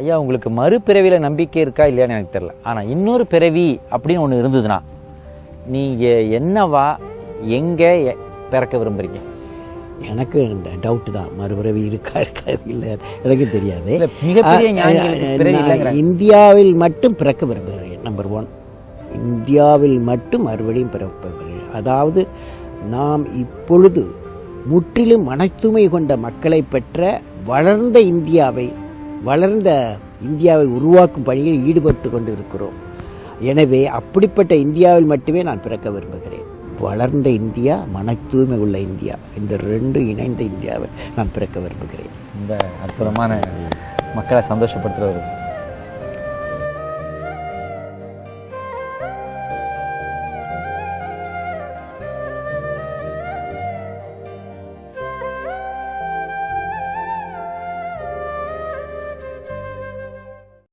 ஐயா, உங்களுக்கு மறுபிறவியில் நம்பிக்கை இருக்கா இல்லையான்னு எனக்கு தெரியல. ஆனால் இன்னொரு பிறவி அப்படின்னு ஒன்று இருந்ததுன்னா நீங்கள் என்னவா எங்கே பிறக்க விரும்புகிறீங்க? எனக்கு இந்த டவுட்டு தான், மறுபிறவி இருக்கா இல்லை எனக்கு தெரியாது. மிகப்பெரிய ஞானிகளுக்கு பிறவி இல்லைங்கிறாங்க. இந்தியாவில் மட்டும் பிறக்க விரும்புகிறேன். நம்பர் 1, இந்தியாவில் மட்டும் மறுபடியும் பிறக்க விரும்புகிறேன். அதாவது நாம் இப்பொழுது முற்றிலும் மனத்தூய்மை கொண்ட மக்களை பெற்ற வளர்ந்த இந்தியாவை உருவாக்கும் பணியில் ஈடுபட்டு கொண்டு இருக்கிறோம். எனவே அப்படிப்பட்ட இந்தியாவில் மட்டுமே நான் பிறக்க விரும்புகிறேன். வளர்ந்த இந்தியா, மன தூய்மை உள்ள இந்தியா, இந்த 2 இணைந்த இந்தியாவை நான் பிறக்க விரும்புகிறேன். இந்த அற்புதமான மக்களை சந்தோஷப்படுத்துகிற ஒரு